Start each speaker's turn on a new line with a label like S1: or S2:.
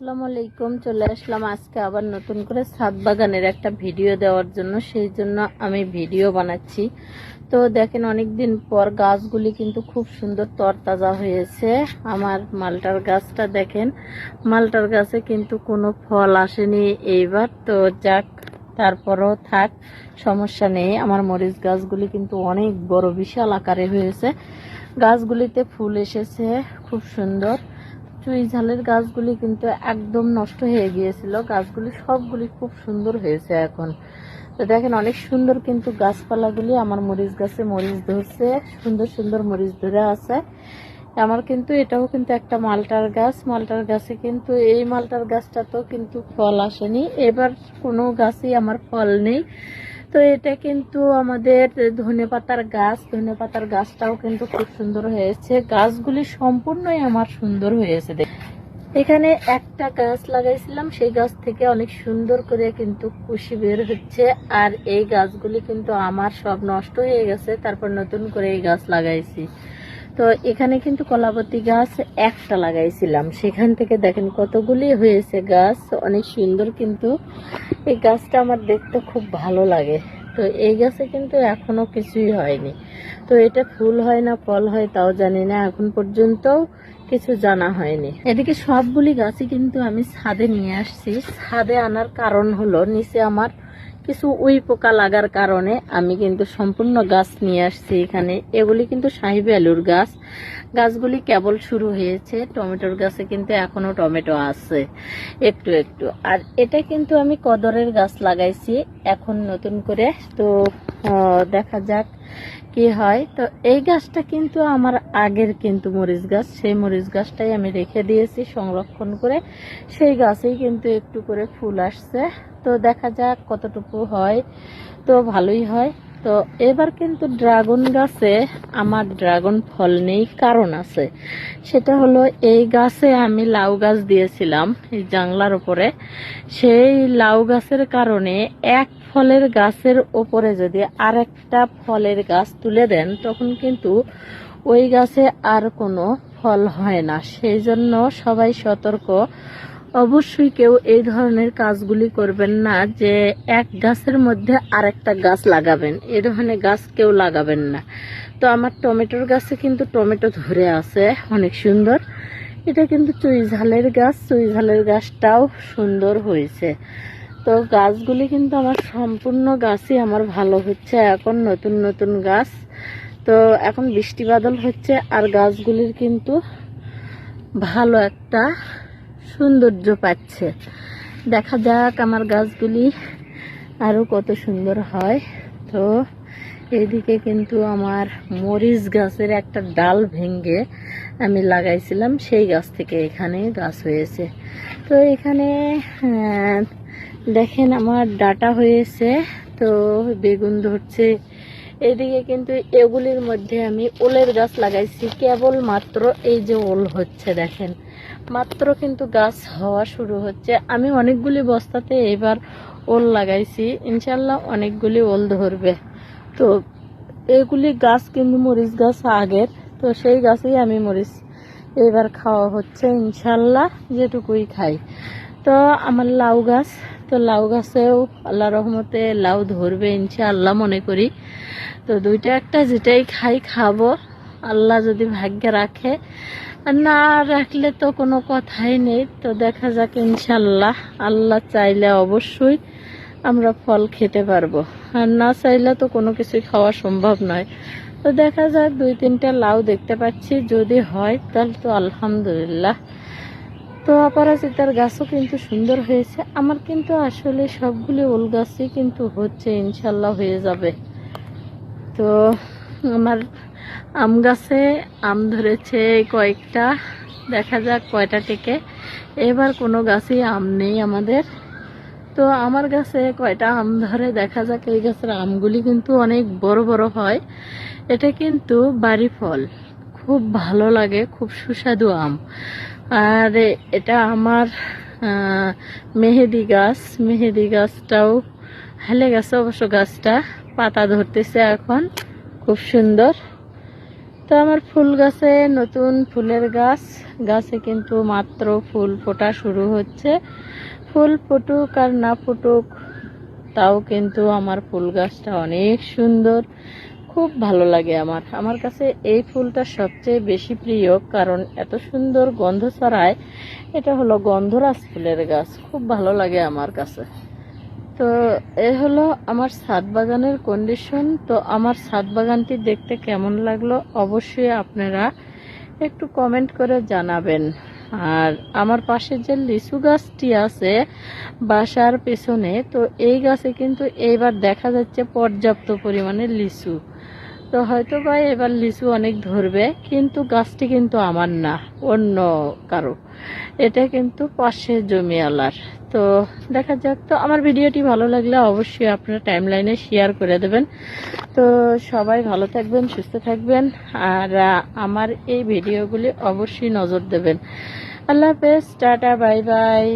S1: আসসালামু আলাইকুম। চলে আসলাম আজকে আবার নতুন করে ছাদ বাগানের একটা ভিডিও দেওয়ার জন্য। সেই জন্য আমি ভিডিও বানাচ্ছি। তো দেখেন, অনেকদিন পর গাছগুলি কিন্তু খুব সুন্দর তরতাজা হয়েছে। আমার মালটার গাছটা দেখেন, মালটার গাছে কিন্তু কোনো ফল আসেনি এইবার। তো যাক, তারপরও থাক, সমস্যা নেই। আমার মরিচ গাছগুলি কিন্তু অনেক বড়, বিশাল আকারে হয়েছে। গাছগুলিতে ফুল এসেছে খুব সুন্দর। চুই ঝালের গাছগুলি কিন্তু একদম নষ্ট হয়ে গিয়েছিল, গাছগুলি সবগুলি খুব সুন্দর হয়েছে এখন। তো দেখেন, অনেক সুন্দর কিন্তু গাছপালাগুলি। আমার মরিচ গাছে মরিচ ধরছে, সুন্দর সুন্দর মরিচ ধরে আছে। আমার কিন্তু এটাও কিন্তু একটা মালটার গাছ। মালটার গাছে কিন্তু এই মালটার গাছটাতেও কিন্তু ফল আসেনি এবার, কোনো গাছেই আমার ফল নেই। তো এটা কিন্তু আমাদের ধনেপাতার গাছ। ধনেপাতার গাছটাও কিন্তু খুব সুন্দর হয়েছে। গাছগুলি সম্পূর্ণই আমার সুন্দর হয়েছে। এখানে একটা গাছ লাগাইছিলাম, সেই গাছ থেকে অনেক সুন্দর করে কিন্তু কুশি বের হচ্ছে। আর এই গাছগুলি কিন্তু আমার সব নষ্ট হয়ে গেছে, তারপর নতুন করে এই গাছ লাগাইছি। তো এখানে কিন্তু কলাবতী গাছ একটা লাগাইছিলাম, সেখান থেকে দেখেন কতগুলি হয়েছে গাছ, অনেক সুন্দর। কিন্তু এই গাছটা আমার দেখতে খুব ভালো লাগে। তো এই গাছে কিন্তু এখনো কিছুই হয়নি। তো এটা ফুল হয় না ফল হয় তাও জানি না, এখন পর্যন্ত কিছু জানা হয়নি। এদিকে সবগুলি গাছই কিন্তু আমি ছাদে নিয়ে আসছি। ছাদে আনার কারণ হলো, নিচে আমার কিছু উই পোকা লাগার কারণে আমি কিন্তু সম্পূর্ণ গাছ নিয়ে আসছি এখানে। এগুলি কিন্তু শাহী আলুর গাছ। গাছগুলি কেবল শুরু হয়েছে। টমেটোর গাছে কিন্তু এখনো টমেটো আছে একটু একটু। আর এটা কিন্তু আমি কদরের গাছ লাগাইছি এখন নতুন করে। তো দেখা যাক কি হয়। তো এই গাছটা কিন্তু আমার আগের কিন্তু মরিচ গাছ, সেই মরিচ গাছটাই আমি রেখে দিয়েছি সংরক্ষণ করে। সেই গাছেই কিন্তু একটু করে ফুল আসছে। তো দেখা যাক কতটুকু হয়, তো ভালোই হয়। তো এবার কিন্তু ড্রাগন গাছে আমার ড্রাগন ফল নেই, কারণ আছে। সেটা হলো, এই গাছে আমি লাউ গাছ দিয়েছিলাম এই জাংলার উপরে। সেই লাউ গাছের কারণে এক ফলের গাছের ওপরে যদি আর একটা ফলের গাছ তুলে দেন, তখন কিন্তু ওই গাছে আর কোনো ফল হয় না। সেই জন্য সবাই সতর্ক। অবশ্যই কেউ এই ধরনের কাজগুলি করবেন না, যে এক গাছের মধ্যে আরেকটা গাছ লাগাবেন, এই ধরনের গাছ কেউ লাগাবেন না। তো আমার টমেটোর গাছে কিন্তু টমেটো ধরে আছে অনেক সুন্দর। এটা কিন্তু চুই ঝালের গাছ, চুই ঝালের গাছটাও সুন্দর হয়েছে। তো গাছগুলি কিন্তু আমার সম্পূর্ণ গাছই আমার ভালো হচ্ছে এখন, নতুন নতুন গাছ। তো এখন বৃষ্টি বাদল হচ্ছে, আর গাছগুলির কিন্তু ভালো একটা সৌন্দর্য পাচ্ছে। দেখা যাক আমার গাছগুলি আরো কত সুন্দর হয়। তো এইদিকে কিন্তু আমার মরিচ গাছের একটা ডাল ভেঙে আমি লাগাইছিলাম, সেই গাছ থেকে এখানে গাছ হয়েছে। তো এখানে দেখেন আমার ডাটা হয়েছে, তো বেগুন ধরছে। এদিকে কিন্তু এগুলির মধ্যে আমি ওলের গাছ লাগাইছি কেবল মাত্র। এই যে ওল হচ্ছে দেখেন, মাত্র কিন্তু গাছ হওয়া শুরু হচ্ছে। আমি অনেকগুলি বস্তাতে এবার ওল লাগাইছি, ইনশাল্লাহ অনেকগুলি ওল ধরবে। তো এগুলি গাছ কিন্তু মরিচ গাছ আগের, তো সেই গাছেই আমি মরিচ এবার খাওয়া হচ্ছে ইনশাল্লাহ, যেটুকুই খাই। তো আমার লাউ গাছ, তো লাউ গাছেও আল্লাহ রহমতে লাউ ধরবে ইনশাআল্লাহ মনে করি। তো দুইটা একটা যেটাই খাই খাবো, আল্লাহ যদি ভাগ্যে রাখে। আর না রাখলে তো কোনো কথাই নেই। তো দেখা যাক ইনশাল্লাহ, আল্লাহ চাইলে অবশ্যই আমরা ফল খেতে পারবো, আর না চাইলে তো কোনো কিছুই খাওয়া সম্ভব নয়। তো দেখা যাক, দুই তিনটা লাউ দেখতে পাচ্ছি, যদি হয় তাহলে তো আলহামদুলিল্লাহ। তো অপরাজিতার গাছও কিন্তু সুন্দর হয়েছে আমার, কিন্তু আসলে সবগুলি ওল গাছই কিন্তু হচ্ছে, ইনশাল্লাহ হয়ে যাবে। তো আমার আম গাছে আম ধরেছে কয়েকটা, দেখা যাক কয়টা টেকে। এবার কোনো গাছেই আম নেই আমাদের। তো আমার গাছে কয়টা আম ধরে দেখা যাক। এই গাছের আমগুলি কিন্তু অনেক বড় বড় হয়। এটা কিন্তু বাড়ি ফল, খুব ভালো লাগে, খুব সুস্বাদু আম। আর এটা আমার মেহেদি গাছ। মেহেদি গাছটাও হেলে গেছে অবশ্য, গাছটা পাতা ধরতেছে এখন, খুব সুন্দর। তো আমার ফুল গাছে নতুন ফুলের গাছে কিন্তু মাত্র ফুল ফোটা শুরু হচ্ছে। ফুল ফুটুক আর না ফুটুক, তাও কিন্তু আমার ফুল গাছটা অনেক সুন্দর, খুব ভালো লাগে আমার কাছে এই ফুলটা সবচেয়ে বেশি প্রিয়, কারণ এত সুন্দর গন্ধ ছড়ায়। এটা হলো গন্ধরাজ ফুলের গাছ, খুব ভালো লাগে আমার কাছে। তো এ হলো আমার ছাদ বাগানের কন্ডিশন। তো আমার ছাদ বাগানটি দেখতে কেমন লাগলো অবশ্যই আপনারা একটু কমেন্ট করে জানাবেন। আর আমার পাশে যে লিচু গাছটি আছে বাসার পেছনে, তো এই গাছে কিন্তু এইবার দেখা যাচ্ছে পর্যাপ্ত পরিমাণে লিচু। তো হয়তো বা এবার লিচু অনেক ধরবে, কিন্তু গাছটি কিন্তু আমার না, অন্য কারো। এটা কিন্তু পাশের জমিওয়ালার। তো দেখা যাক। তো আমার ভিডিওটি ভালো লাগলে অবশ্যই আপনারা টাইমলাইনে শেয়ার করে দেবেন। তো সবাই ভালো থাকবেন, সুস্থ থাকবেন, আর আমার এই ভিডিওগুলি অবশ্যই নজর দেবেন। আল্লাহ হাফেজ, টাটা, বাই বাই।